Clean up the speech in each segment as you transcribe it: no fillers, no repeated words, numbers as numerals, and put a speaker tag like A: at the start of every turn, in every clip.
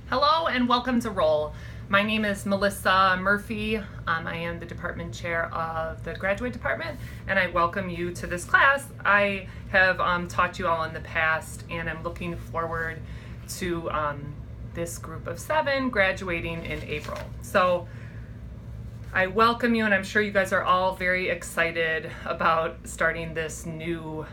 A: Hello and welcome to Roll. My name is Melissa Murphy. I am the department chair of the graduate department, and I welcome you to this class. I have taught you all in the past, and I'm looking forward to this group of 7 graduating in April. So I welcome you, and I'm sure you guys are all very excited about starting this new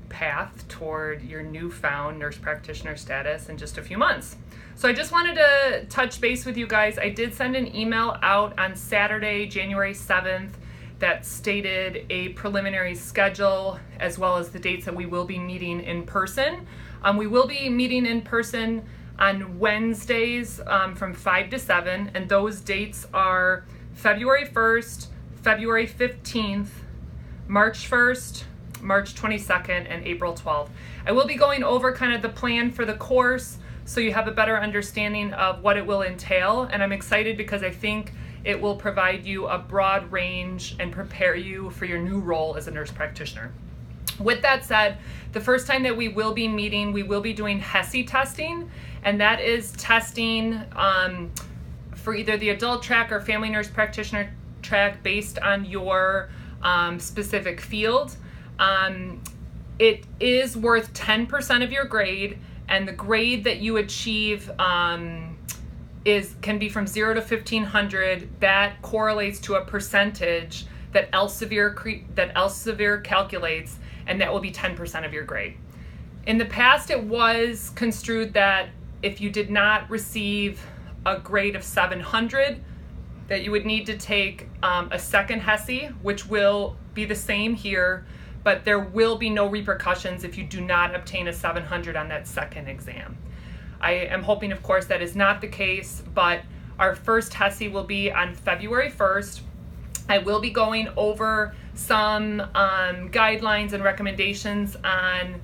A: path toward your newfound nurse practitioner status in just a few months. So I just wanted to touch base with you guys. I did send an email out on Saturday, January 7th, that stated a preliminary schedule as well as the dates that we will be meeting in person. We will be meeting in person on Wednesdays from 5 to 7, and those dates are February 1st, February 15th, March 1st, March 22nd, and April 12th. I will be going over kind of the plan for the course so you have a better understanding of what it will entail, and I'm excited because I think it will provide you a broad range and prepare you for your new role as a nurse practitioner. With that said, the first time that we will be meeting, we will be doing HESI testing, and that is testing for either the adult track or family nurse practitioner track based on your specific field. It is worth 10% of your grade, and the grade that you achieve can be from 0 to 1500. That correlates to a percentage that Elsevier calculates, and that will be 10% of your grade. In the past, it was construed that if you did not receive a grade of 700, that you would need to take a second HESI, which will be the same here, but there will be no repercussions if you do not obtain a 700 on that second exam. I am hoping, of course, that is not the case, but our first HESI will be on February 1st. I will be going over some guidelines and recommendations on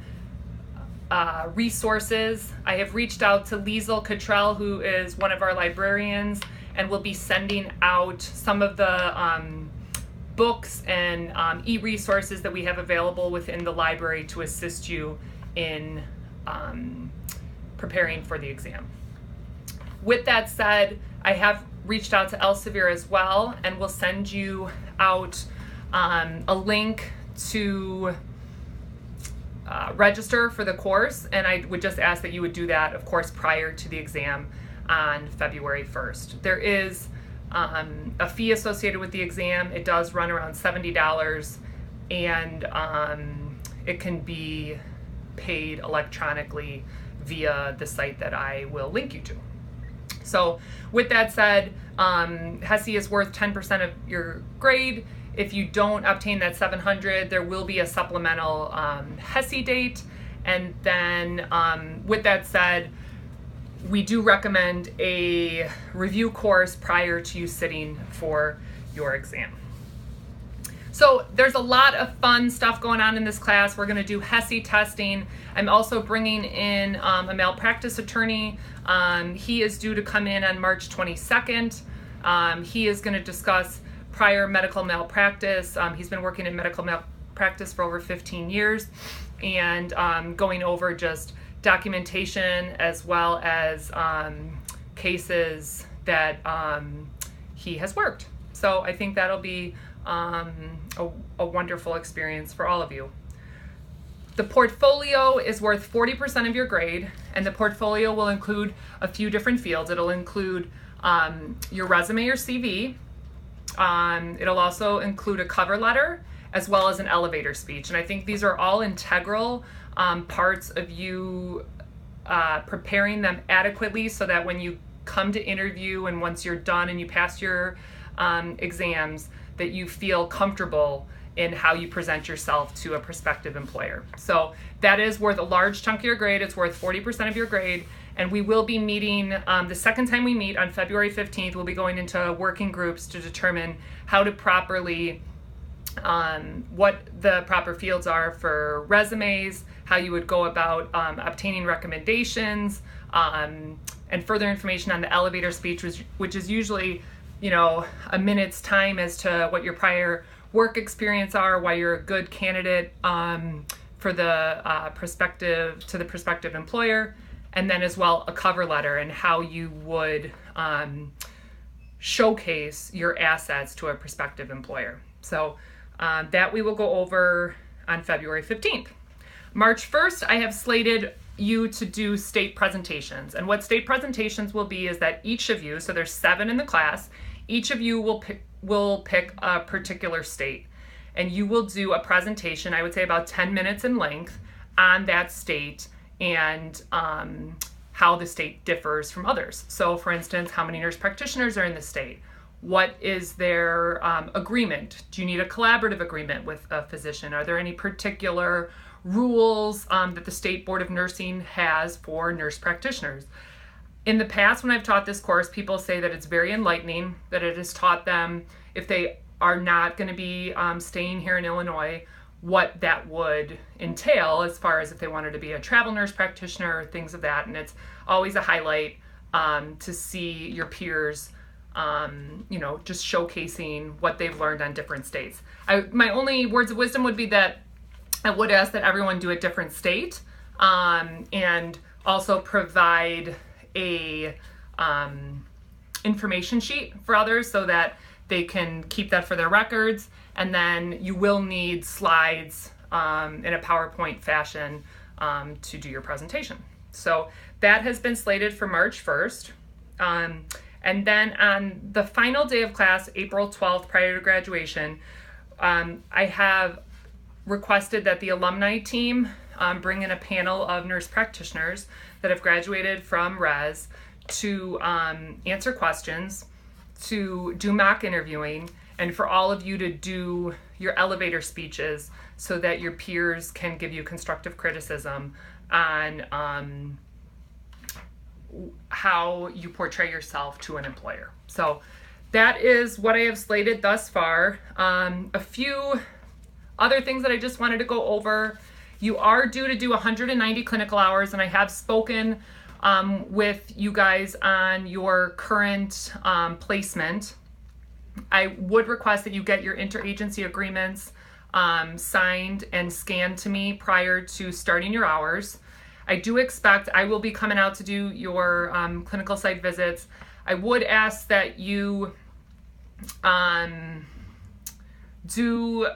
A: resources. I have reached out to Liesl Cottrell, who is one of our librarians, and will be sending out some of the books and e-resources that we have available within the library to assist you in preparing for the exam. With that said, I have reached out to Elsevier as well, and will send you out a link to register for the course, and I would just ask that you would do that, of course, prior to the exam on February 1st. There is a fee associated with the exam. It does run around $70, and it can be paid electronically via the site that I will link you to. So with that said, HESI is worth 10% of your grade. If you don't obtain that 700, there will be a supplemental HESI date. And then with that said, we do recommend a review course prior to you sitting for your exam. So there's a lot of fun stuff going on in this class. We're going to do HESI testing. I'm also bringing in a malpractice attorney. He is due to come in on March 22nd. He is going to discuss prior medical malpractice. He's been working in medical malpractice for over 15 years, and going over just documentation as well as cases that he has worked. So I think that'll be a wonderful experience for all of you. The portfolio is worth 40% of your grade, and the portfolio will include a few different fields. It'll include your resume or CV. It'll also include a cover letter as well as an elevator speech. And I think these are all integral parts of you preparing them adequately so that when you come to interview and once you're done and you pass your exams, that you feel comfortable in how you present yourself to a prospective employer. So that is worth a large chunk of your grade. It's worth 40% of your grade. And we will be meeting, the second time we meet on February 15th, we'll be going into working groups to determine how to properly, what the proper fields are for resumes, how you would go about obtaining recommendations, and further information on the elevator speech, which is usually, a minute's time as to what your prior work experience are, why you're a good candidate for the prospective employer. and then as well a cover letter and how you would showcase your assets to a prospective employer. So that we will go over on February 15th. March 1st, I have slated you to do state presentations. And what state presentations will be is that each of you, so there's 7 in the class, each of you will pick a particular state. And you will do a presentation, I would say about 10 minutes in length, on that state and how the state differs from others. So for instance, how many nurse practitioners are in the state? What is their agreement? Do you need a collaborative agreement with a physician? Are there any particular rules that the State Board of Nursing has for nurse practitioners? In the past, when I've taught this course, people say that it's very enlightening, that it has taught them, if they are not going to be staying here in Illinois, what that would entail as far as if they wanted to be a travel nurse practitioner, things of that. And it's always a highlight to see your peers just showcasing what they've learned on different states. My only words of wisdom would be that I would ask that everyone do a different state and also provide a information sheet for others so that they can keep that for their records. And then you will need slides in a PowerPoint fashion to do your presentation. So that has been slated for March 1st. And then on the final day of class, April 12th, prior to graduation, I have requested that the alumni team bring in a panel of nurse practitioners that have graduated from RES to answer questions, to do mock interviewing, and for all of you to do your elevator speeches so that your peers can give you constructive criticism on how you portray yourself to an employer. So that is what I have slated thus far. A few other things that I just wanted to go over. You are due to do 190 clinical hours, and I have spoken with you guys on your current placement. I would request that you get your interagency agreements signed and scanned to me prior to starting your hours. I do expect I will be coming out to do your clinical site visits. I would ask that you do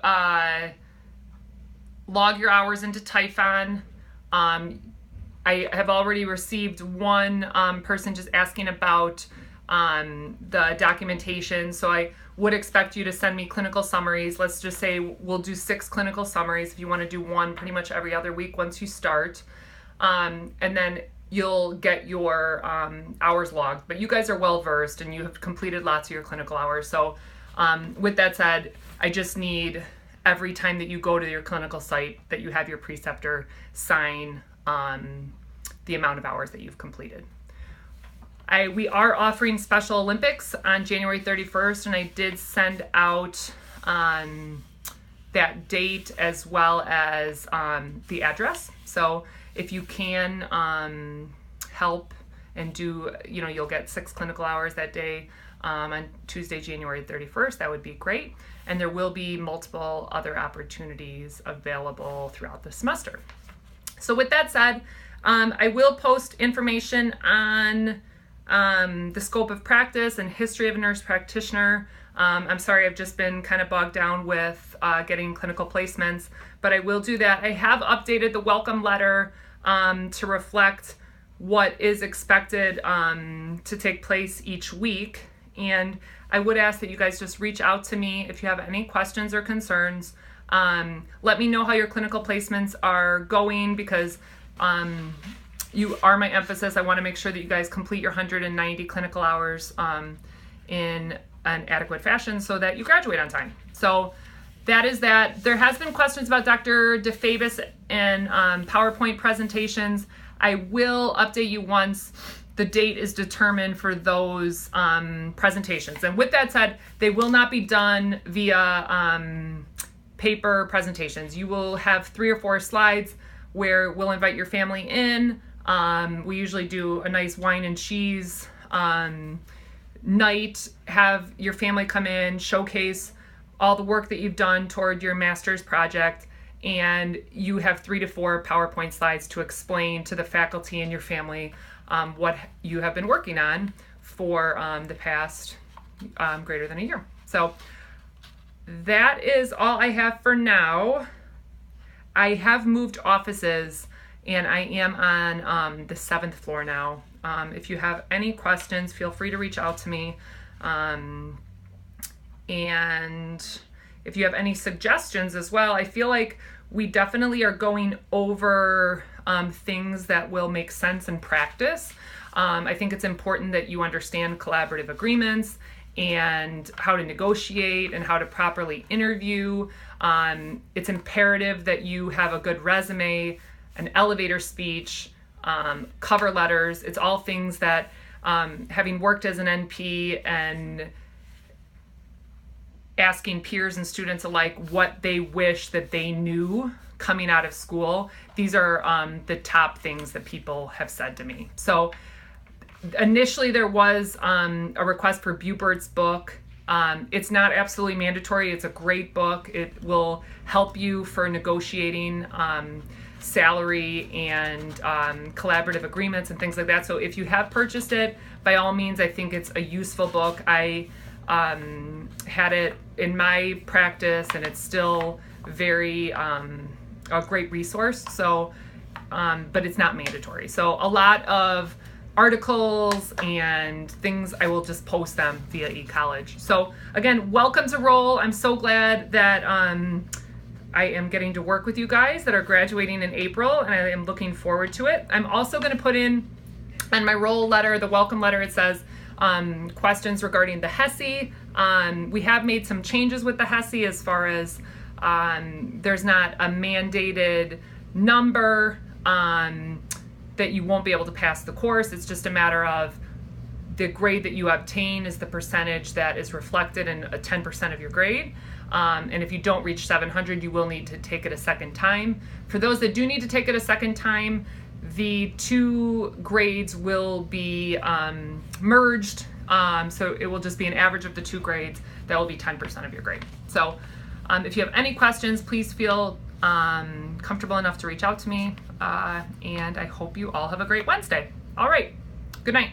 A: log your hours into Typhon. I have already received one person just asking about the documentation, so I would expect you to send me clinical summaries. Let's just say we'll do 6 clinical summaries if you want to do one pretty much every other week once you start. And then you'll get your hours logged. But you guys are well versed and you have completed lots of your clinical hours. So with that said, I just need every time that you go to your clinical site that you have your preceptor sign the amount of hours that you've completed. We are offering Special Olympics on January 31st, and I did send out that date as well as the address. So if you can help and do, you'll get 6 clinical hours that day on Tuesday, January 31st, that would be great. And there will be multiple other opportunities available throughout the semester. So with that said, I will post information on the scope of practice and history of a nurse practitioner. I'm sorry, I've just been kind of bogged down with getting clinical placements, but I will do that. I have updated the welcome letter to reflect what is expected to take place each week. And I would ask that you guys just reach out to me if you have any questions or concerns. Let me know how your clinical placements are going, because you are my emphasis. I want to make sure that you guys complete your 190 clinical hours in an adequate fashion so that you graduate on time. So that is that. There has been questions about Dr. DeFavis and PowerPoint presentations. I will update you once the date is determined for those presentations. And with that said, they will not be done via paper presentations. You will have 3 or 4 slides where we'll invite your family in. We usually do a nice wine and cheese night, have your family come in, showcase all the work that you've done toward your master's project, and you have 3 to 4 PowerPoint slides to explain to the faculty and your family what you have been working on for the past greater than a year. So that is all I have for now. I have moved offices, and I am on the 7th floor now. If you have any questions, feel free to reach out to me. And if you have any suggestions as well, I feel like we definitely are going over things that will make sense in practice. I think it's important that you understand collaborative agreements and how to negotiate and how to properly interview. It's imperative that you have a good resume, an elevator speech, cover letters. It's all things that, having worked as an NP and asking peers and students alike what they wish that they knew coming out of school, these are the top things that people have said to me. So initially there was a request for Bubert's book. It's not absolutely mandatory. It's a great book. It will help you for negotiating salary and collaborative agreements and things like that. So if you have purchased it, by all means, I think it's a useful book. I had it in my practice, and it's still very a great resource. So, but it's not mandatory. So a lot of articles and things, I will just post them via eCollege. So again, welcome to Roll. I'm so glad that I am getting to work with you guys that are graduating in April, and I am looking forward to it. I'm also going to put in on my Roll letter, the welcome letter, it says questions regarding the HESI. We have made some changes with the HESI as far as there's not a mandated number that you won't be able to pass the course. It's just a matter of the grade that you obtain is the percentage that is reflected in a 10% of your grade. And if you don't reach 700, you will need to take it a second time. For those that do need to take it a second time, the 2 grades will be merged. So it will just be an average of the 2 grades. That will be 10% of your grade. So if you have any questions, please feel comfortable enough to reach out to me. And I hope you all have a great Wednesday. All right. Good night.